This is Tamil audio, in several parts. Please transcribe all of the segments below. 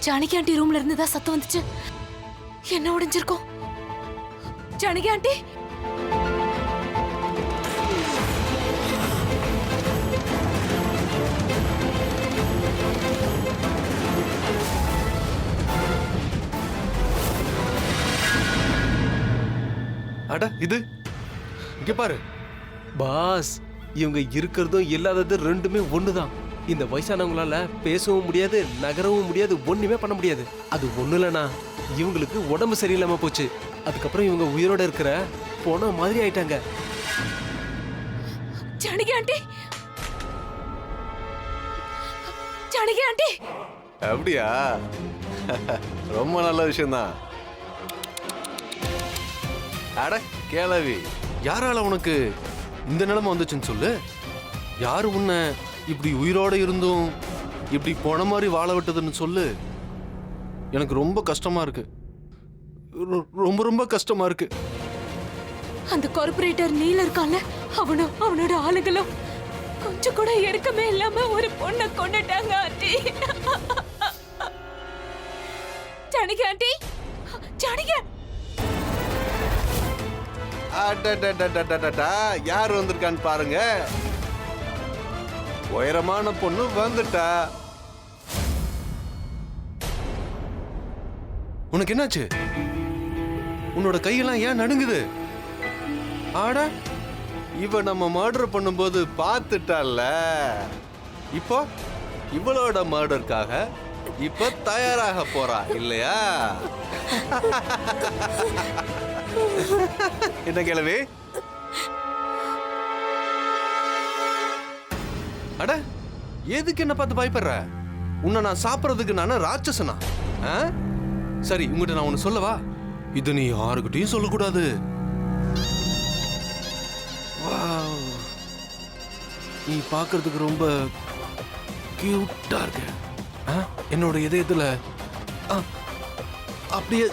ஜானகி ஆண்டி ரூம்ல இருந்து தான் சத்தம் வந்துச்சு. என்ன உடைஞ்சிருக்கோம்? ஜானகி ஆண்டி, அட இது இங்க பாரு பாஸ். இவங்க இருக்கிறதும் இல்லாதது ரெண்டுமே ஒண்ணுதான். இந்த வயசானவங்களால பேசவும் முடியாது, நகரவும் முடியாது, ஒண்ணுமே பண்ண முடியாது. அது ஒண்ணு இல்லைனா இவங்களுக்கு உடம்பு சரியில்லாம போச்சு. அதுக்கப்புறம் இவங்க உயிரோட இருக்கிற போன மாதிரி ஆயிட்டாங்க. Janaki aunty, Janaki aunty. அப்படியா? ரொம்ப நல்ல விஷயம்தான். அட கேளவி, யாரால உனக்கு இந்த நிலைமை வந்துச்சுன்னு சொல்லு. யாரு உன்னை இப்படி உயிரோட இருந்தும் இப்படி போன மாதிரி வாழ விட்டதுன்னு சொல்லு. எனக்கு ரொம்ப கஷ்டமா இருக்கு, ரொம்ப ரொம்ப கஷ்டமா இருக்கு. அந்த கார்பரேட்டர் நீல இருக்கான்ல, அவனும் அவனோட ஆளுகளும் கொஞ்சம் கூட இறக்கமே இல்லாம ஒரு பொண்ணை கொண்டுட்டாங்க ஆண்டி. ஜானகி ஆண்டி, ஜானகி. யார் வந்திருக்கான்னு பாருங்க. உயரமான பொண்ணு வந்துட்டா. உனக்கு என்னாச்சு? உன்னோட கையெல்லாம் ஏன் நடுங்குது? ஆட, இவ நம்ம மர்டர் பண்ணும்போது பார்த்துட்டால. இப்போ இவளோட மர்டருக்காக இப்ப தயாராக போறா இல்லையா? என்ன கேளவே? அட, எதுக்கு என்ன பார்த்து பயப்படுற? உன்னை நான் சாப்பிட்றதுக்கு நானே ராட்சசனா? சரி, உங்ககிட்ட நான் ஒண்ணு சொல்லவா? இது நீ யாருக்கிட்டையும் சொல்லக்கூடாது. நீ பார்க்கறதுக்கு ரொம்ப கியூட்டா இருக்க. என்னோட இதயத்துல அப்படியே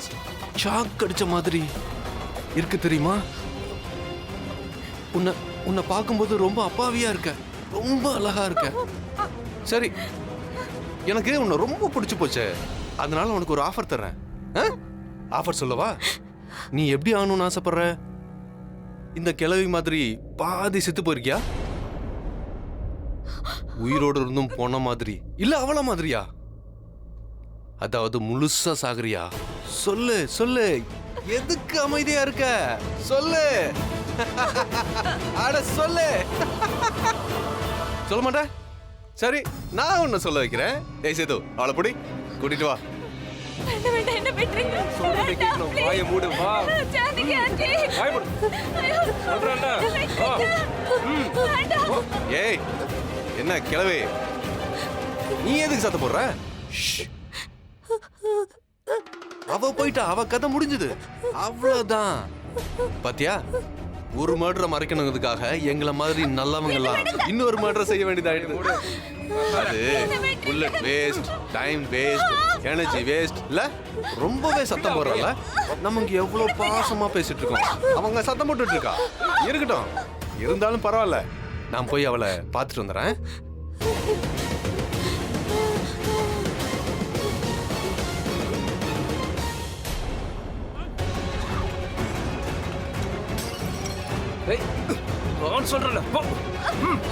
ஷாக் அடிச்ச மாதிரி இருக்கு தெரியுமா? உன்னை பார்க்கும்போது ரொம்ப அப்பாவியா இருக்க, ரொம்ப அழகா இருக்க. சரி, எனக்கு உன்னை ரொம்ப பிடிச்சு போச்சு. அதனால உனக்கு ஒரு ஆஃபர் தர்றேன். ஆஃபர் சொல்லவா? நீ எப்படி ஆகணும்னு ஆசைப்படுற? இந்த கிழவி மாதிரி பாதி செத்து போயிருக்கியா? உயிரோடு இருந்தும் போன மாதிரி, இல்ல அவள மாதிரியா? அதாவது முழுசா சாகுறியா? சொல்லு சொல்லு, எதுக்கு அமைதியா இருக்க? சொல்லு. அட சொல்லு. சொல்ல மாட்டேன்? சரி, நான் உன்னை சொல்ல வைக்கிறேன். ஏய் சேது, அவளை பிடி, கூட்டிட்டு வா. என்ன பண்றீங்க? வாயை மூடு, வா. ஜானகி ஆண்டி, வாயை மூடு. சொல்றேன்டா. ஏய், என்ன கிழவி, நீ எதுக்கு சத்தம் போடுற? அவ போயிட்டா, அவ கதை முடிஞ்சது, அவ்வளவுதான். பாத்தியா, ஒரு மர்டரை மறைக்கணுங்கிறதுக்காக எங்களை மாதிரி நல்லவங்க எல்லாம் இன்னொரு மர்டரை செய்ய வேண்டியதாயிடுது. அது bullet waste, time waste, energy waste இல்ல. ரொம்பவே சத்தம் போடுறல. நம்ம இங்க எவ்வளவு பாசமா பேசிட்டு இருக்கோம், அவங்க சத்தம் போட்டுட்டு இருக்கா. இருக்கட்டும், இருந்தாலும் பரவாயில்ல. நான் போய் அவளை பார்த்துட்டு வந்துடுறேன்.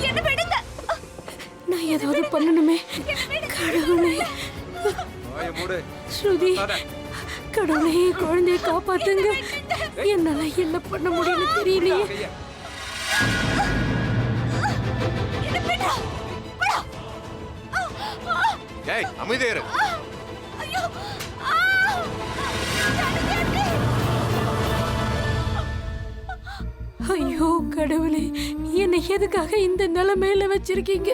என்ன விடுங்க. நான் ஏதாவது பண்ணணுமே. கடவுளே, ஸ்ருதி, கடவுளே, குழந்தையை காப்பாத்துங்க. என்னால என்ன பண்ண முடியும்னு தெரியலையே. ஏய், அமைதியா இரு. ஐயோ கடவுளே, என்னை எதுக்காக இந்த நிலைமையில வச்சிருக்கீங்க?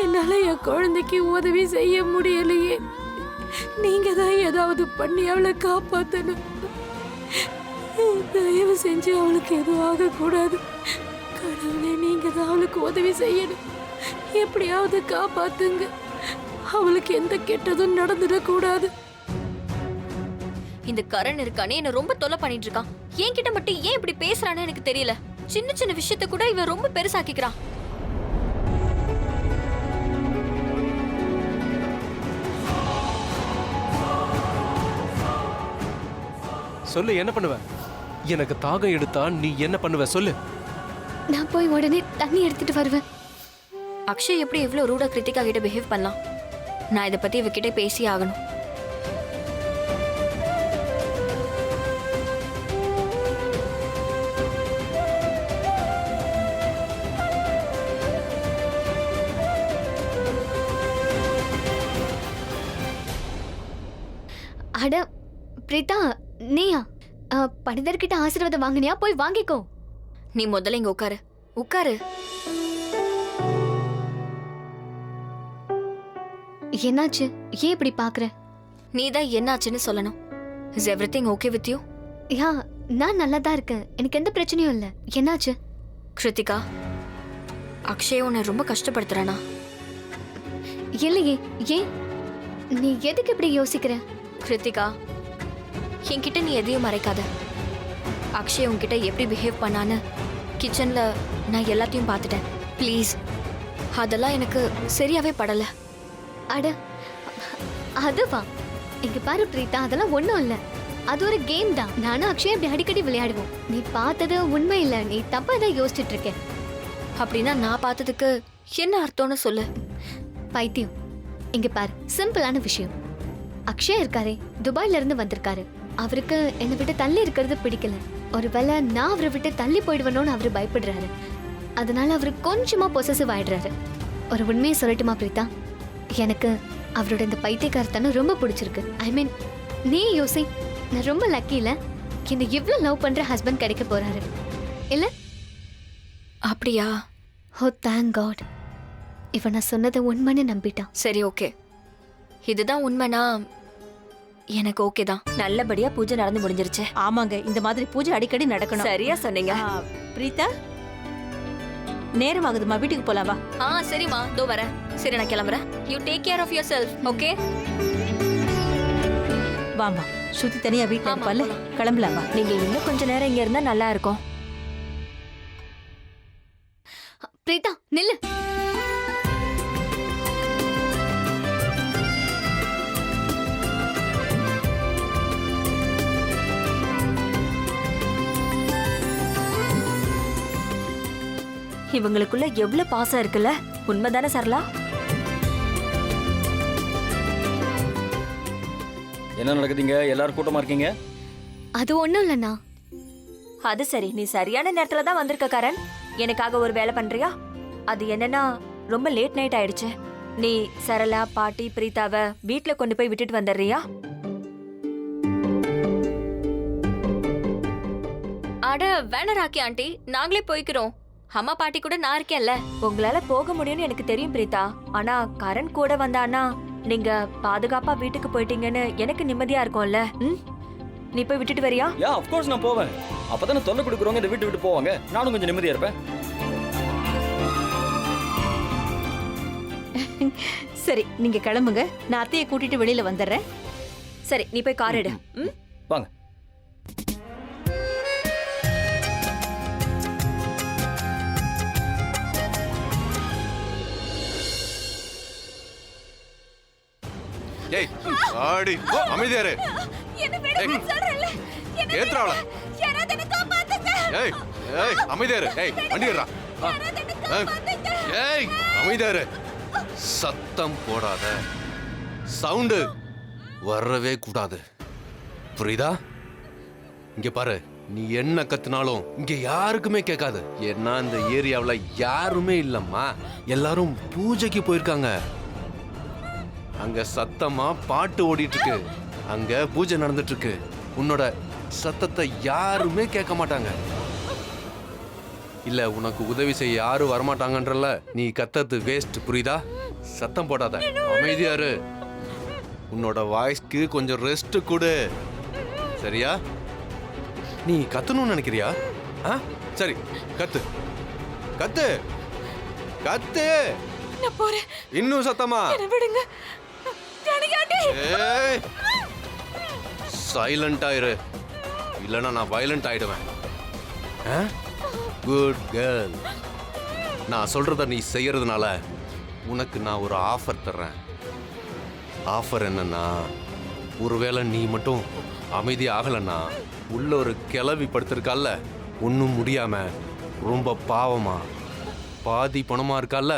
என்னால என் குழந்தைக்கு உதவி செய்ய முடியலையே. நீங்க தான் ஏதாவது பண்ணி அவளை காப்பாத்தணும். தயவு செஞ்சு அவளுக்கு எதுவும் ஆகக்கூடாது. கடவுளே, நீங்க தான் அவளுக்கு உதவி செய்யணும். எப்படியாவது காப்பாத்துங்க. அவளுக்கு எந்த கெட்டதும் நடந்துடக்கூடாது. இந்த கரண் இருக்கானே என்ன ரொம்ப தொல்லை பண்ணிட்டு இருக்கான். என்கிட்ட மட்டும் ஏன் இப்படி பேசுறான்னு எனக்கு தெரியல. சின்ன சின்ன விஷயத்த கூட இவன் ரொம்ப பெருசாக்கிக்கிறான். சொல்லு, என்ன பண்ணுவ? எனக்கு தாகம் எடுத்தா நீ என்ன பண்ணுவ சொல்லு. நான் போய் உடனே தண்ணி எடுத்துட்டு வருவேன். அக்ஷய் எப்படி எவ்வளவு ரூடா கிருத்திகா கிட்ட பிஹேவ் பண்ணலாம்? நான் இதை பத்தி இவகிட்ட பேசி ஆகணும். அட பிரீதா, நீயா? பண்டிதர்கிட்ட ஆசீர்வாதம் வாங்கினியா? போய் வாங்கிக்கோ. நீ முதல்ல இங்க உட்காரு. உட்காரு. என்னாச்சு? ஏன் இப்படி பாக்குற? நீ தான் என்னாச்சுன்னு சொல்லணும். Is everything okay with you? Yeah, நான் நல்லா தான் இருக்கேன். எனக்கு எந்த பிரச்சனையும் இல்ல. என்னாச்சு? கிருத்திகா, அக்ஷய் உன்னை ரொம்ப கஷ்டப்படுத்துறானா? இல்லையே. ஏன்? நீ எதுக்கு இப்படி யோசிக்கிற? கிருத்திகா, என்கிட்ட நீ எதையும் மறைக்காத. அக்ஷய் உன்கிட்ட எப்படி பிஹேவ் பண்ணான்னு கிச்சன்ல நான் எல்லாத்தையும் பார்த்துட்டேன். ப்ளீஸ், அதெல்லாம் எனக்கு சரியாவே படல. அட, அதுவா? இங்க பாரு பிரீதா, அதெல்லாம் ஒண்ணும் இல்ல. அது ஒரு கேம் தான். நானும் அக்ஷய் அப்படி அடிக்கடி விளையாடுவோம். நீ பார்த்தது உண்மை இல்ல. நீ தப்பா தான் யோசிச்சுட்டு இருக்க. அப்படின்னா நான் பார்த்ததுக்கு என்ன அர்த்தம்னு சொல்லு. பைத்தியம். இங்க பாரு, சிம்பிளான விஷயம். அக்ஷய் இருக்காரே, துபாயில இருந்து வந்திருக்காரு. அவருக்கு என்னை விட்டு தள்ளி இருக்கிறது பிடிக்கல. ஒருவேளை நான் அவரை விட்டு தள்ளி போயிடுவேணும்னு அவரு பயப்படுறாரு. அதனால அவரு கொஞ்சமா பொசசிவ் ஆயிடுறாரு. ஒரு உண்மையை சொல்லட்டுமா பிரீதா? எனக்கு அவரோட இந்த பைத்தியக்காரத்தனம் ரொம்ப பிடிச்சிருக்கு. ஐ மீன், நீ யோசி, நான் ரொம்ப லக்கி இல்ல? என்ன இவ்வளவு லவ் பண்ற ஹஸ்பண்ட் கிடைக்க போறாரு இல்ல? அப்படியா? Oh thank God. இவன் நான் சொன்னதை உண்மைன்னு நம்பிட்டான். சரி, ஓகே. இதுதான் உண்மைனா எனக்கு ஓகே தான். நல்லபடியா பூஜை நடந்து முடிஞ்சிருச்சு. ஆமாங்க, இந்த மாதிரி பூஜை அடிக்கடி நடக்கணும். சரியா சொன்னீங்க. பிரீதா, நேரம் ஆகுதுமா, வீட்டுக்கு போலாம் வா. சரிம்மா, தோ வரேன். சரி, நான் கிளம்புறேன். You take care of your self. Okay? வாமா, ஸ்ருதி தனியா வீட்டுல ஆமா, இருப்பால, போலாம். கிளம்பலாம் வா. நீங்க இன்னும் கொஞ்ச நேரம் இங்க இருந்தா நல்லா இருக்கும். பிரீதா நில்லு. இவங்களுக்குள்ள எவ்வளவு பாசம் இருக்குல்ல? உண்மைதானே சரளா? என்ன நடக்குதுங்க? எல்லாரும் கூட்டமா இருக்கீங்க? அது ஒண்ணும் இல்லண்ணா. அது சரி, நீ சரியான நேரத்துல தான் வந்திருக்க கரண். எனக்காக ஒரு வேலை பண்றியா? அது என்னன்னா, ரொம்ப லேட் நைட் ஆயிடுச்சு. நீ சரளா, பாட்டி, பிரீதாவை வீட்ல கொண்டு போய் விட்டுட்டு வந்துடுறியா? அட வேணா ராக்கி ஆண்டி, நாங்களே போய்க்கிறோம். அம்மா பாட்டி கூட நான் இருக்கேன்ல. உங்களால போக முடியும்னு எனக்கு தெரியும் பிரீதா. ஆனா கரண் கூட வந்தானா நீங்க பாதுகாப்பா வீட்டுக்கு போயிட்டீங்கன்னு எனக்கு நிம்மதியா இருக்கும்ல. நீ போய் விட்டுட்டு வரியா? யா, ஆஃப் கோர்ஸ் நான் போவேன். அப்பதானே தொல்லை கொடுக்குறவங்க இந்த வீட்டு விட்டு போவாங்க. நானும் கொஞ்சம் நிம்மதியா இருப்பேன். சரி, நீங்க கிளம்புங்க. நான் அத்தையை கூட்டிட்டு வெளியில வந்துடுறேன். சரி, நீ போய் கார் எடு. வாங்க. ஏய் ஆடி அமைதியாரு. ஏத்ராவல. ஏய் ஏய் அமைதியாரு. ஏய் வண்டி ஏறா. ஏய் அமைதியாரு. சத்தம் போடாத. சவுண்டு வரவே கூடாது. புரியுதா? இங்க பாரு, நீ என்ன கத்துனாலும் இங்க யாருக்குமே கேட்காது. ஏன்னா இந்த ஏரியாவுல யாருமே இல்லம்மா. எல்லாரும் பூஜைக்கு போயிருக்காங்க. அங்க சத்தமா பாட்டு ஓடிட்டு இருக்கு. அங்க பூஜை நடந்துட்டு இருக்கு. உன்னோட சத்தத்தை யாருமே கேட்க மாட்டாங்க. இல்ல உனக்கு உதவி செய்ய யாரும் வரமாட்டாங்கன்றல நீ கத்தது வேஸ்ட். புரியுதா? சத்தம் போடாத, அமைதியாரு. உன்னோட வாய்ஸ்க்கு கொஞ்சம் ரெஸ்ட் கொடு. சரியா? நீ கத்தணும்னு நினைக்கிறியா? சரி, கத்து கத்து கத்து. நான் போறேன். இன்னும் சத்தமா விடுங்க. சைலண்டா இரு, இல்லனா நான் வயலண்ட் ஆயிடுவேன். Good girl. நான் சொல்றத நீ செய்யறதுனால உனக்கு நான் ஒரு ஆஃபர் தர்றேன். ஆஃபர் என்னன்னா, ஒருவேளை நீ மட்டும் அமைதி ஆகலன்னா உள்ள ஒரு கிளவி படுத்திருக்கால, ஒன்றும் முடியாம ரொம்ப பாவமா பாதி பணமா இருக்கால,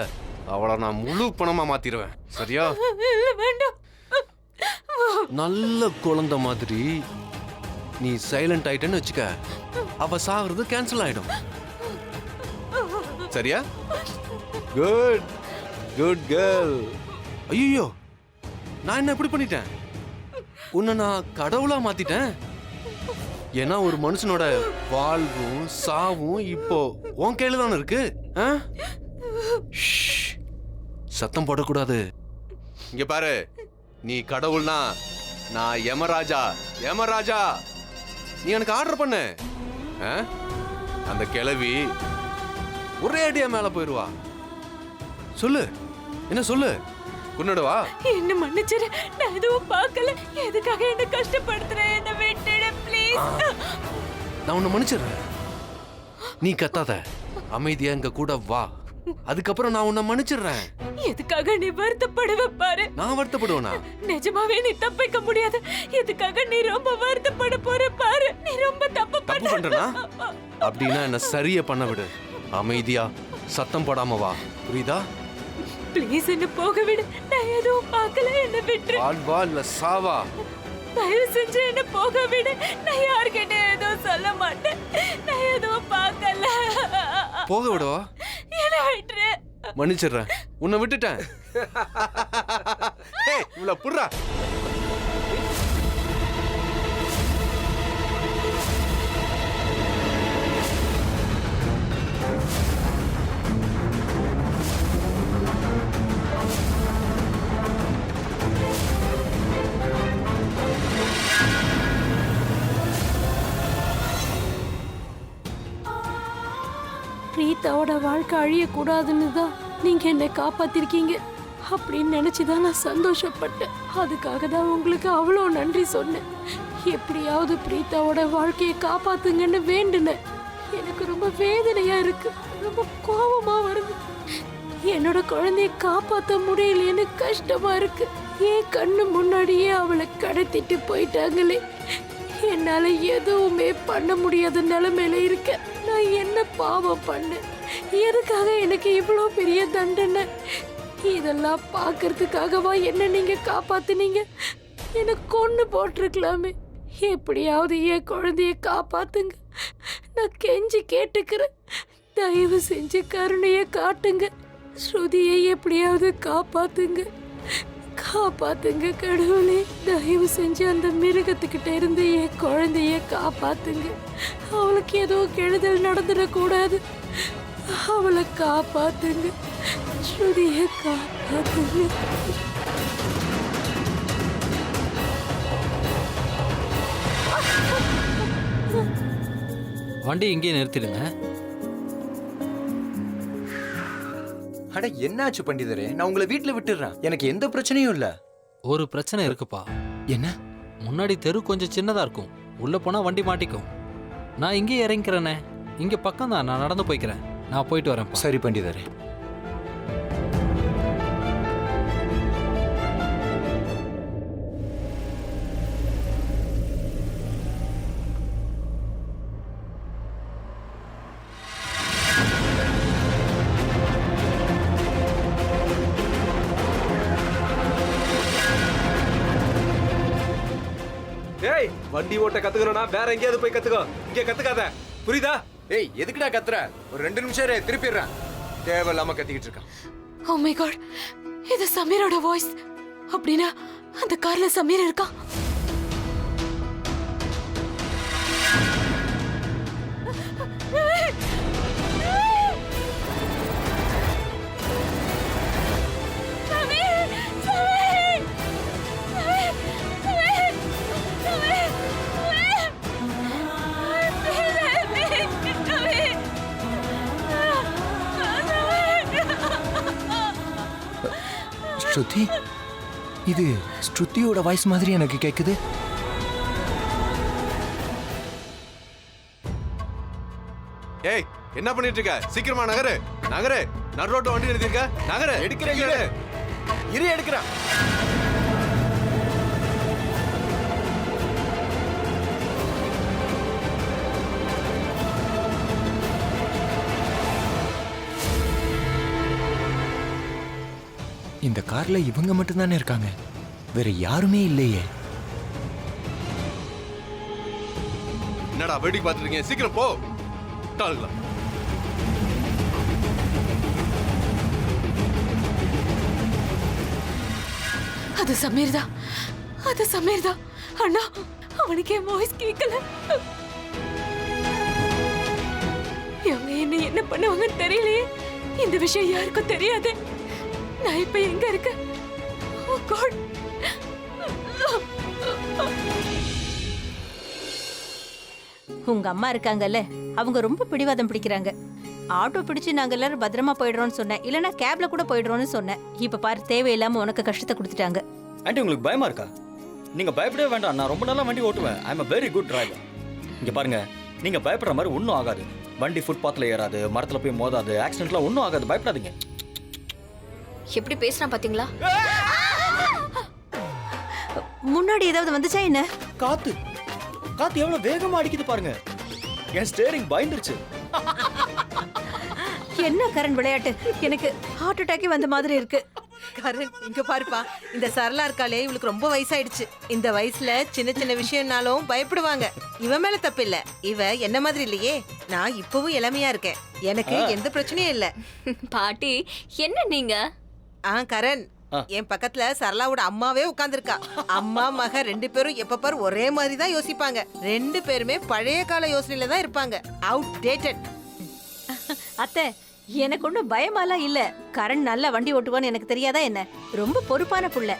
அவளை நான் முழு பணமா மாத்திடுவேன். சரியா? இல்ல வேண்டாம். நல்ல குழந்தை மாதிரி நீ சைலண்ட் ஆயிட்டேன்னு வச்சுக்க, அவ சாகுறது கேன்சல் ஆயிடும். சரியா? Good good girl. ஐயோ, நான் என்ன இப்படி பண்ணிட்டேன்? உன்னை நான் கடவுளா மாத்திட்டேன். ஏன்னா ஒரு மனுஷனோட வாழ்வும் சாவும் இப்போ உன் கையில தானே இருக்கு. ஆ? ஷ், சத்தம் போடக்கூடாது. இங்க பாரு, நீ கடவுள்னா நான் யமராஜா. யமராஜா, நீ எனக்கு ஆர்டர் பண்ணு. ஆ? அந்த கிழவி ஒரே அடியா மேல போயிருவா. சொல்லு, என்ன சொல்லு? குன்னடவா? என்ன மன்னிச்சிரு, நான் எதுவும் பார்க்கல. எதுக்காக என்ன கஷ்டப்படுத்துற? என்ன விட்டுடு ப்ளீஸ். நான் உன்னை மன்னிச்சிடுறேன். நீ கத்தாத, அமைதியா எங்க கூட வா. அதுக்கப்புறம் நான் உன்னை மன்னிச்சிடுறேன். எதுக்காக நீ வருத்தப்படுவ பாரு. நான் வருத்தப்படுவேனா? நிஜமாவே நீ தப்பிக்க முடியாது. எதுக்காக நீ ரொம்ப வருத்தப்பட போற பாரு. நீ ரொம்ப தப்பு தப்பு பண்றனா? அப்படின்னா என்ன சரியா பண்ண விடு. அமைதியா சத்தம் போடாம வா, புரியுதா? ப்ளீஸ் என்ன போக விடு. நான் எதுவும் பார்க்கல, என்ன விட்டுரு. வாழ்வா இல்ல சாவா? தயவு செஞ்சு என்ன போக விடு. நான் யார்கிட்ட எதுவும் சொல்ல மாட்டேன். நான் எதுவும் பார்க்கல. போக விடவா? என்ன விட்டுரு. மன்னிச்சிடுறேன், உன்னை விட்டுட்டேன். இவ்வளவு புர்றா. பிரீத்தாவோட வாழ்க்கை அழியக்கூடாதுன்னு தான் நீங்க என்னை காப்பாத்திருக்கீங்க. அப்படின்னு நினைச்சுதான் நான் சந்தோஷப்பட்டேன். அதுக்காக தான் உங்களுக்கு அவ்வளோ நன்றி சொன்னேன். எப்படியாவது பிரீத்தாவோட வாழ்க்கையை காப்பாத்துங்கன்னு வேண்டுனேன். எனக்கு ரொம்ப வேதனையா இருக்கு, ரொம்ப கோபமா வருது. என்னோட குழந்தைய காப்பாற்ற முடியலையேன்னு கஷ்டமா இருக்கு. என் கண்ணு முன்னாடியே அவளை கடத்திட்டு போயிட்டாங்களே. என்னால எதுவுமே பண்ண முடியாத நிலைமையில இருக்க. நான் என்ன பாவம் பண்ணேன்? எதுக்காக எனக்கு இவ்வளோ பெரிய தண்டனை? இதெல்லாம் பார்க்கறதுக்காகவா என்ன நீங்க காப்பாத்துனீங்க? எனக்கு கொன்னு போட்டிருக்கலாமே. எப்படியாவது என் குழந்தைய காப்பாத்துங்க. நான் கெஞ்சி கேட்டுக்கிறேன். தயவு செஞ்சு கருணையை காட்டுங்க. ஸ்ருதியை எப்படியாவது காப்பாத்துங்க. காப்பாத்துங்க கடவுளே. தயவு செஞ்சு அந்த மிருகத்துக்கிட்ட இருந்து என் குழந்தைய காப்பாத்துங்க. அவளுக்கு ஏதோ கெடுதல் நடந்துடக்கூடாது. அவளை காப்பாத்துங்க. ஸ்ருதியை காப்பாத்துங்க. வண்டி இங்கே நிறுத்திடுங்க. அட என்னாச்சு பண்டிதரே? நான் உங்களை வீட்டுல விட்டுறேன். எனக்கு எந்த பிரச்சனையும் இல்ல. ஒரு பிரச்சனை இருக்குப்பா. என்ன? முன்னாடி தெரு கொஞ்சம் சின்னதா இருக்கும். உள்ள போனா வண்டி மாட்டிக்கும். நான் இங்கே இறங்கிக்கிறேனே. இங்க பக்கம் தான், நான் நடந்து போய்க்கிறேன். நான் போயிட்டு வரேன். சரி பண்டிதரே. ஏய், வண்டி ஓட்ட கத்துக்கணும்னா வேற எங்கேயாவது போய் கத்துக்கோ. இங்க கத்துக்காத, புரியுதா? ஏய், எதுக்குடா கத்துற? ஒரு 2 நிமிஷம் இரு, திருப்பிடுறேன். தேவையில்லாம கத்திக்கிட்டு இருக்கான். ஓ மை காட், இது சமீரோட வாய்ஸ். அப்படின்னா அந்த கார்ல சமீர் இருக்கா? ஸ்ருதி, இது ஸ்ருதியோட வாய்ஸ் மாதிரி எனக்கு கேக்குது. ஏய், என்ன பண்ணிட்டு இருக்க? சீக்கிரமா நகரு, நகரு. நடு ரோட்ல வண்டி நிறுத்திருக்க. நகரு. எடுக்கிறேன், இரு எடுக்கிறேன். இந்த கார்ல இவங்க மட்டும்தானே இருக்காங்க, வேற யாருமே இல்லையே. என்னடா வேடிக்கை பார்த்துட்டு இருக்கீங்க? சீக்கிரம் போ. டாளுங்களா அது சமீர் தான், அது சமீர் தான். அண்ணா, அவனுக்கு என் வாய்ஸ் கேட்கல. இவங்க என்ன பண்ணுவாங்கன்னு தெரியலையே. இந்த விஷயம் யாருக்கும் தெரியாது. நான் இப்ப எங்க இருக்கேன்? Oh God. உங்க அம்மா இருக்காங்கல்ல, அவங்க ரொம்ப பிடிவாதம் பிடிக்கிறாங்க. ஆட்டோ பிடிச்சு நாங்க எல்லாரும் பத்திரமா போயிடுறோம்னு சொன்னேன், இல்லனா கேப்ல கூட போயிடுறோம்னு சொன்னேன். இப்ப பாரு, தேவையில்லாம உனக்கு கஷ்டத்தை கொடுத்துட்டாங்க. ஆண்டி உங்களுக்கு பயமா இருக்கா? நீங்க பயப்படவே வேண்டாம், நான் ரொம்ப நல்லா வண்டி ஓட்டுவேன். I am a very good driver. இங்க பாருங்க, நீங்க பயப்படுற மாதிரி ஒன்றும் ஆகாது. வண்டி ஃபுட்பாத்ல ஏறாது, மரத்துல போய் மோதாது, ஆக்சிடென்ட்லாம் ஒன்றும் ஆகாது, பயப்படாதீங்க. எப்படி பேசுறான் பாத்தீங்களா? முன்னாடி ஏதாவது வந்துச்சா என்ன? காத்து காத்து எவ்வளவு வேகமா அடிக்குது பாருங்க. என் ஸ்டேரிங் பயந்துருச்சு. என்ன கரண் விளையாட்டு, எனக்கு ஹார்ட் அட்டாக்கே வந்த மாதிரி இருக்கு. கரண், இங்க பாருப்பா, இந்த சரளா இருக்காளே, இவளுக்கு ரொம்ப வயசாயிடுச்சு. இந்த வயசுல சின்ன சின்ன விஷயம்னாலும் பயப்படுவாங்க. இவன் மேல தப்பு இல்ல, இவ என்ன மாதிரி இல்லையே. நான் இப்பவும் இளமையா இருக்கேன், எனக்கு எந்த பிரச்சனையும் இல்ல. பாட்டி, என்ன நீங்க? கரண், என் பக்கத்துல சரளாவோட அம்மாவே உட்கார்ந்துருக்கா. அம்மா மக ரெண்டு பேரும் எப்ப பாரு ஒரே மாதிரி தான் யோசிப்பாங்க. ரெண்டு பேருமே பழைய கால யோசனையில தான் இருப்பாங்க. Out dated. அத்தை, எனக்கு ஒன்றும் பயமாலாம் இல்ல. கரண் நல்லா வண்டி ஓட்டுவான்னு எனக்கு தெரியாதா என்ன? ரொம்ப பொறுப்பான புள்ள.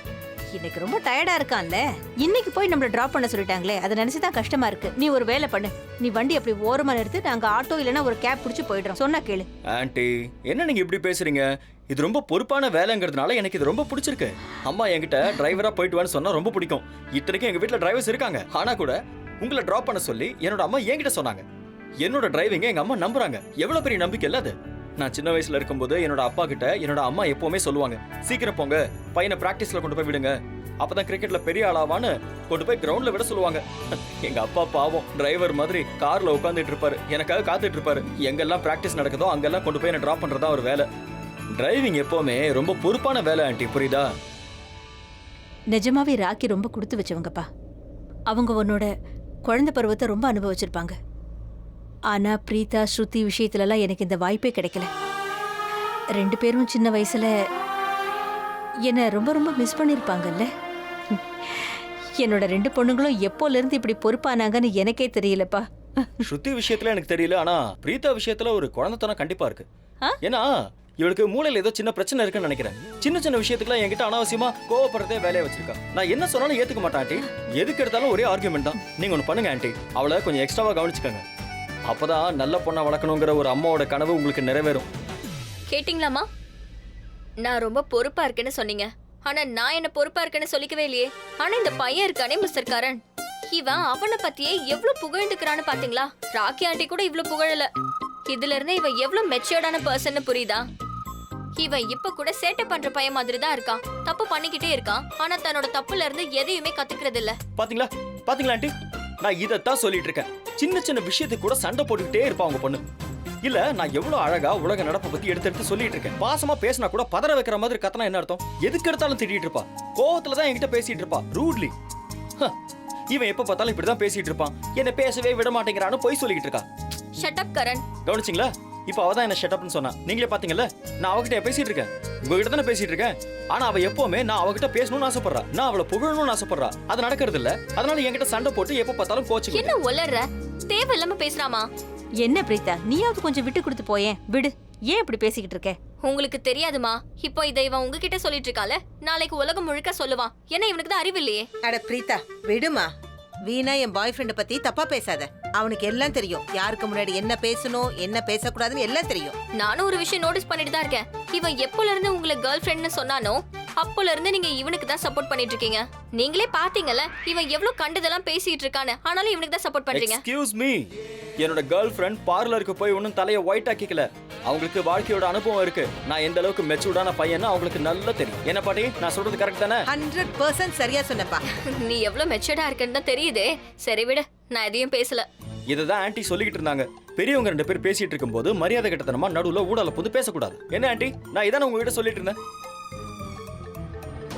இன்னைக்கு ரொம்ப டயர்டா இருக்கான்ல, இன்னைக்கு போய் நம்மள டிராப் பண்ண சொல்லிட்டாங்களே, அதை நினைச்சுதான் கஷ்டமா இருக்கு. நீ ஒரு வேலை பண்ணு, நீ வண்டி அப்படி ஓரமா நிறுத்து, நாங்க ஆட்டோ இல்லைன்னா ஒரு கேப் பிடிச்சு போயிடுறோம். சொன்னா கேளு. ஆண்டி, என்ன நீங்க இப்படி பேசுறீங்க? இது ரொம்ப பொறுப்பான வேலைங்கிறதுனால எனக்கு இது ரொம்ப பிடிச்சிருக்கு. அம்மா என்கிட்ட டிரைவரா போயிட்டு வான்னு சொன்னா ரொம்ப பிடிக்கும். இத்தனைக்கும் எங்க வீட்டுல டிரைவர்ஸ் இருக்காங்க, ஆனா கூட உங்களை டிராப் பண்ண சொல்லி என்னோட அம்மா என்கிட்ட சொன்னாங்க. என்னோட டிரைவிங்க எங்க அம்மா நம்புறாங்க. எவ்வளவு பெரிய நம்பிக்கை இல்ல அது. நான் சின்ன வயசுல இருக்கும்போது என்னோட அப்பா கிட்ட என்னோட அம்மா எப்பவுமே சொல்லுவாங்க, சீக்கிரம் போங்க, பையனை பிராக்டிஸ்ல கொண்டு போய் விடுங்க, அப்பதான் கிரிக்கெட்ல பெரிய ஆளாவான்னு கொண்டு போய் கிரவுண்ட்ல விட சொல்லுவாங்க. எங்க அப்பா பாவம் டிரைவர் மாதிரி கார்ல உட்காந்துட்டு இருப்பாரு, எனக்காக காத்துட்டு இருப்பாரு. எங்கெல்லாம் பிராக்டிஸ் நடக்குதோ அங்கெல்லாம் கொண்டு போய் என்ன டிராப் பண்றதா ஒரு வேலை. டிரைவிங் எப்பவுமே ரொம்ப பொறுப்பான வேலை ஆண்டி, புரியுதா? நிஜமாவே ராக்கி ரொம்ப கொடுத்து வச்சவங்கப்பா. அவங்க உன்னோட குழந்தை பருவத்தை ரொம்ப அனுபவிச்சிருப்பாங்க. ஆனா பிரீதா, ஸ்ருதி விஷயத்துலலாம் எனக்கு இந்த வாய்ப்பே கிடைக்கல. ரெண்டு பேரும் சின்ன வயசுல என்ன ரொம்ப ரொம்ப மிஸ் பண்ணிருப்பாங்கல்ல. என்னோட ரெண்டு பொண்ணுங்களும் எப்போல இருந்து இப்படி பொறுப்பானாங்கன்னு எனக்கே தெரியலப்பா. ஸ்ருதி விஷயத்துல எனக்கு தெரியல, ஆனா பிரீதா விஷயத்துல ஒரு குழந்தைத்தனம் கண்டிப்பா இருக்கு. ஏன்னா இவளுக்கு மூளையில ஏதோ சின்ன பிரச்சனை இருக்குன்னு நினைக்கிறேன். சின்ன சின்ன விஷயத்துக்குலாம் என்கிட்ட அனாவசியமா கோவப்படுறதே வேலையை வச்சிருக்கா. நான் என்ன சொன்னாலும் ஏத்துக்க மாட்டேன் ஆண்டி. எதுக்கு எடுத்தாலும் ஒரே ஆர்குமெண்ட் தான். நீங்க ஒண்ணு பண்ணுங்க ஆண்டி, அவளை கொஞ்சம் எக்ஸ்ட்ராவா கவனிச்சுக்கோங்க. அப்பதான் நல்ல பொண்ணை வளர்க்கணுங்கிற ஒரு அம்மாவோட கனவு உங்களுக்கு நிறைவேறும். கேட்டிங்களாமா? நான் ரொம்ப பொறுப்பா இருக்கேன்னு சொன்னீங்க, ஆனா நான் என்ன பொறுப்பா இருக்கேன்னு சொல்லிக்கவே இல்லையே. ஆனா இந்த பையன் இருக்கானே மிஸ்டர் கரண், இவன் அவனை பத்தியே எவ்வளவு புகழ்ந்துக்கிறான்னு பாத்தீங்களா? ராக்கி ஆண்டி கூட இவ்வளவு புகழல. இதுல இருந்து இவன் எவ்வளவு மெச்சூர்டான பர்சன் புரியுதா? இவன் இப்ப கூட சேட்டை பண்ற பையன் மாதிரி தான் இருக்கான். தப்பு பண்ணிக்கிட்டே இருக்கான், ஆனா தன்னோட தப்புல இருந்து எதையுமே கத்துக்கிறது இல்ல. பாத்தீங்களா பாத்தீங்களா ஆண்டி, நான் இதத்தான் சொல்லிட்டு இருக்கேன். சின்ன சின்ன விஷயத்துக்கு கூட சண்டை போட்டுக்கிட்டே இருப்பா உங்க பொண்ணு. இல்ல, நான் எவ்வளவு அழகா உலக நடப்பை பத்தி எடுத்து சொல்லிட்டு இருக்கேன். பாசமா பேசினா கூட பதற வைக்கிற மாதிரி கத்தனா என்ன அர்த்தம்? எதுக்கு எடுத்தாலும் திட்டிட்டு இருப்பா. கோவத்துல தான் என்கிட்ட பேசிட்டு இருப்பா, ரூட்லி. இவன் எப்ப பார்த்தாலும் இப்படிதான் பேசிட்டு இருப்பான். என்ன பேசவே விட மாட்டேங்கிறான்னு போய் சொல்லிட்டு இருக்கா. Shut up Karan. கவனிச்சிங்களா? இப்ப அவதான் என்ன ஷட் அப்னு சொன்னா. நீங்களே பாத்தீங்கல்ல, நான் அவகிட்ட பேசிட்டு இருக்கேன், உங்ககிட்ட தானே பேசிட்டு இருக்கேன். ஆனா அவ எப்பவுமே நான் அவகிட்ட பேசணும்னு ஆசைப்படுறா, நான் அவளை புகழணும்னு ஆசைப்படுறா. அது நடக்கிறது இல்ல. அதனால என்கிட்ட சண்டை போட்டு எப்ப பார்த்தாலும் கோச்சு. என்ன உளற? தேவையில்லாம பேசுறாமா? என்ன பிரீதா, நீயாவது கொஞ்சம் விட்டு கொடுத்து போயேன். விடு, ஏன் இப்படி பேசிக்கிட்டு இருக்க? உங்களுக்கு தெரியாதுமா, இப்போ இதை இவன் உங்ககிட்ட சொல்லிட்டு இருக்கால, நாளைக்கு உலகம் முழுக்க சொல்லுவான். ஏன்னா இவனுக்கு தான் அறிவு இல்லையே. அட பிரீதா, விடுமா. வீணா என் பாய் ஃப்ரெண்ட பத்தி தப்பா பேசாத. அவனுக்கு எல்லாம் தெரியும், யாருக்கு முன்னாடி என்ன பேசணும் என்ன பேசக்கூடாதுன்னு எல்லாம் தெரியும். நானும் ஒரு விஷயம் நோட்டீஸ் பண்ணிட்டு தான் இருக்கேன். இவன் எப்போல இருந்து உங்களை கேர்ள் ஃப்ரெண்ட்னு சொன்னானோ அப்போல இருந்து நீங்க இவனுக்கு தான் சப்போர்ட் பண்ணிட்டு இருக்கீங்க. நீங்களே பாத்தீங்கல்ல இவன் எவ்வளவு கண்டதெல்லாம் பேசிட்டு இருக்கானு, ஆனாலும் இவனுக்கு தான் சப்போர்ட் பண்றீங்க. எக்ஸ்கியூஸ் மீ, என்னோட கேர்ள் ஃப்ரெண்ட் பார்லருக்கு போய் ஒன்னும் தலையை ஒயிட் ஆக்கிக்கல. அவங்களுக்கு வாழ்க்கையோட அனுபவம் இருக்கு. நான் எந்த அளவுக்கு மெச்சூர்டான பையன் அவங்களுக்கு நல்லா தெரியும். என்ன பாட்டி, நான் சொல்றது கரெக்ட் தானே? 100% சரியா சொன்னப்பா. நீ எவ்வளவு மெச்சூர்டா இருக்கன்னு தான் தெரியுதே. சரி விடு, நான் எதையும் பேசல. இதுதான் ஆன்ட்டி சொல்லிக்கிட்டு இருந்தாங்க. பெரியவங்க ரெண்டு பேர் பேசிட்டு இருக்கும்போது மரியாதை கட்டத்தனமா நடுவுல ஊடால புது பேசக்கூடாது. என்ன ஆன்ட்டி, நான் இதான உங்ககிட்ட சொல்லிட்டு இருந்தேன்.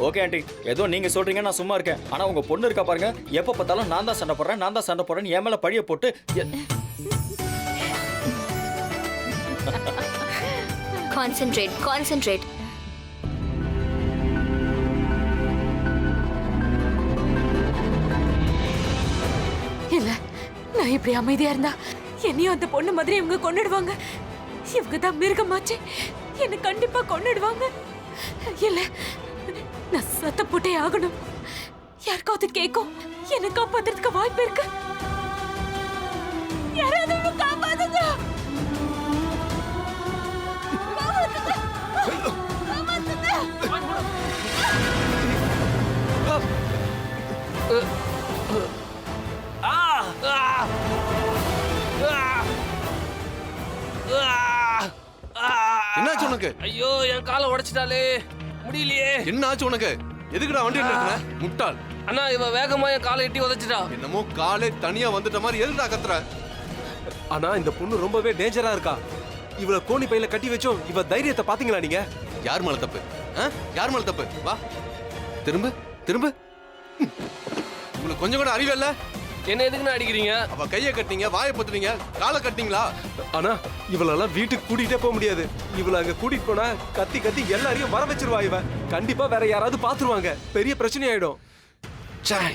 ஓகே ஆண்டி, ஏதோ நீங்க சொல்றீங்க, நான் சும்மா இருக்கேன். ஆனா உங்க பொண்ணு இருக்கா பாருங்க, எப்ப பார்த்தாலும் நான் தான் சண்டை போடுறேன் என் மேல பழிய போட்டு கான்சென்ட்ரேட். இல்ல நான் இப்படி அமைதியா இருந்தா என்னையும் அந்த பொண்ணு மாதிரி இவங்க கொன்னுடுவாங்க. இவங்க தான் மிருகமாச்சு, என்னை கண்டிப்பா கொன்னுடுவாங்க. இல்ல நான் சத்த போட்டே ஆகணும். யாருக்காவது கேட்கும், என்னை காப்பாத்துறதுக்கு வாய்ப்பு இருக்கு. யாராவது என்னை காப்பாத்துங்க. என்னாச்சு உனக்கு? ஐயோ என் காலை உடைச்சிட்டாலே, முடியலையே. என்னாச்சு உனக்கு? எதுக்குடா வண்டி நிறுத்தின? முட்டாள். அண்ணா இவ வேகமா என் காலை எட்டி உதைச்சிட்டா. என்னமோ காலே தனியா வந்துட்ட மாதிரி எதுடா கத்துற? ஆனா இந்த பொண்ணு ரொம்பவே டேஞ்சரா இருக்கா. இவள கோணி பையில கட்டி வச்சோம். இவ தைரியத்தை பாத்தீங்களா நீங்க? யார் மேல தப்பு? யார் மேல தப்பு? வா திரும்ப. உங்களுக்கு கொஞ்சம் கூட அறிவு இல்ல? என்ன எதுக்குன்னு அடிக்கிறீங்க? அவ கையை கட்டினீங்க, வாயை பத்துனீங்க, காலை கட்டினீங்களா? ஆனா இவளெல்லாம் வீட்டுக்கு கூட்டிகிட்டே போக முடியாது. இவள அங்க கூட்டிட்டு போனா கத்தி எல்லாரையும் வர வச்சிருவா. இவன் கண்டிப்பா வேற யாராவது பாத்துருவாங்க, பெரிய பிரச்சனை ஆயிடும்.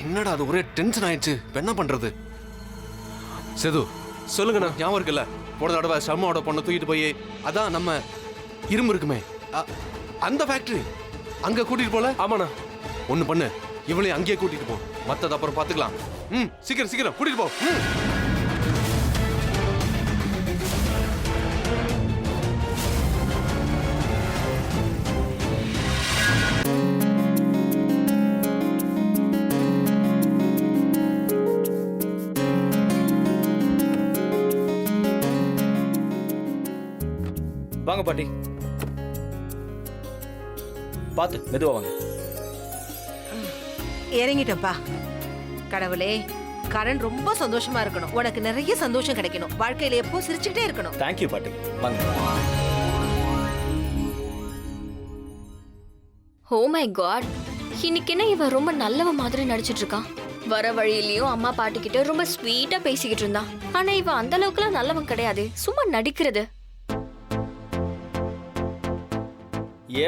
என்னடா அது ஒரே டென்ஷன் ஆயிடுச்சு. இப்ப என்ன பண்றது? செது சொல்லுங்கண்ணா. ஞாபகம் இருக்குல்ல, போன தடவை சர்மாவோட பொண்ணை தூக்கிட்டு போய் அதான் நம்ம இரும்பு இருக்குமே அந்த ஃபேக்டரி அங்க கூட்டிட்டு போல. ஆமாண்ணா. ஒண்ணு பண்ணு, இவளையும் அங்கேயே கூட்டிட்டு போ, மத்தத அப்புறம் பாத்துக்கலாம். சீக்கிரம் கூட்டிட்டு போ. வாங்க பாட்டி, பாத்து மெதுவா வாங்க. இறங்கிட்டோம்ப்பா. கடவுளே, கரண் ரொம்ப சந்தோஷமா இருக்கணும். உனக்கு நிறைய சந்தோஷம் கிடைக்கணும். வாழ்க்கையில எப்போ சிரிச்சுக்கிட்டே இருக்கணும். தேங்க்யூ பாட்டி. வாங்க. ஓ மை காட், இன்னைக்கு என்ன இவன் ரொம்ப நல்லவ மாதிரி நடிச்சிட்டு இருக்கான். வர வழியிலயும் அம்மா பாட்டி கிட்ட ரொம்ப ஸ்வீட்டா பேசிக்கிட்டு இருந்தான். ஆனா இவன் அந்த அளவுக்குலாம் நல்லவன் கிடையாது, சும்மா நடிக்கிறது.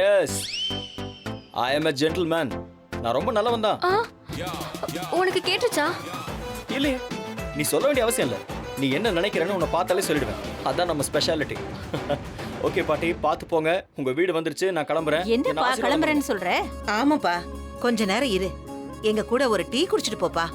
Yes, I am a gentleman. நான் ரொம்ப நல்லவன் தான். உனக்கு கேட்டுச்சா? இல்லையே, நீ சொல்ல வேண்டிய அவசியம் இல்லை. நீ என்ன நினைக்கிறேன்னு உன்னை பார்த்தாலே சொல்லிடுவேன். அதான் நம்ம ஸ்பெஷாலிட்டி. ஓகே பாட்டி, பார்த்து போங்க. உங்க வீடு வந்துருச்சு, நான் கிளம்புறேன். என்னப்பா கிளம்புறேன்னு சொல்ற? ஆமாப்பா, கொஞ்ச நேரம் இரு. எங்க கூட ஒரு டீ குடிச்சிட்டு போப்பா.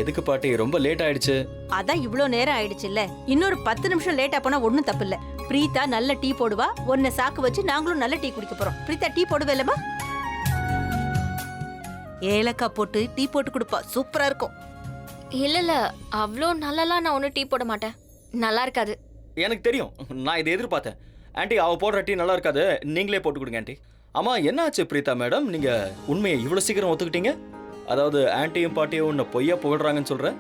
எதுக்கு பாட்டி, ரொம்ப லேட் ஆயிடுச்சு. அதான் இவ்ளோ நேரம் ஆயிடுச்சுல்ல, இன்னொரு 10 நிமிஷம் லேட்டா போனா ஒண்ணும் தப்பு இல்ல. பிரீதா நல்ல டீ போடுவா, ஒன்ன சாக்கு வச்சு நாங்களும் நல்ல டீ குடிக்க போறோம். பிரீதா டீ போடுவேலமா? ஏலக்காய் போட்டு டீ போட்டு கொடுப்பா, சூப்பரா இருக்கும். இல்ல அவ்வளோ நல்லாலாம் நான் ஒன்றும் டீ போட மாட்டேன், நல்லா இருக்காது. எனக்கு தெரியும், நான் இதை எதிர்பார்த்தேன். ஆண்டி, அவ போடுற டீ நல்லா இருக்காது, நீங்களே போட்டு கொடுங்க ஆண்டி. ஆமா, என்ன ஆச்சு பிரீதா மேடம், நீங்க உண்மையை இவ்வளவு சீக்கிரம் ஒத்துக்கிட்டீங்க? அதாவது ஆன்ட்டியும் பாட்டியும் உன்னை பொய்யா புகழ்றாங்கன்னு சொல்ற.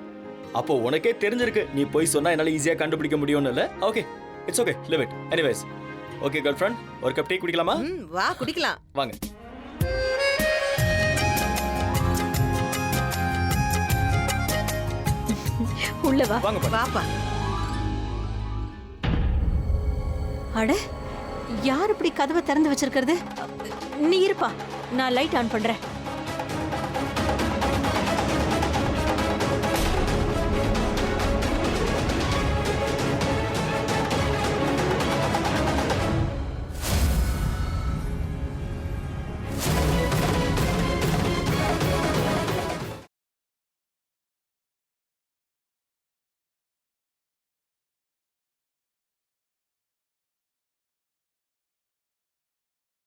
அப்போ உனக்கே தெரிஞ்சிருக்கு, நீ பொய் சொன்னா என்னால ஈஸியா கண்டுபிடிக்க முடியும்னு. இல்ல okay, it's okay, live it. Anyways, okay girl friend, ஒரு கப் டீ குடிக்கலாமா? வா குடிக்கலாம். வாங்க. உள்ள வா. வாங்க பாட்டி. வாப்பா. அட, யார் இப்படி கதவை திறந்து வச்சிருக்கிறது? நீ இருப்பா, நான் லைட் ஆன் பண்றேன்.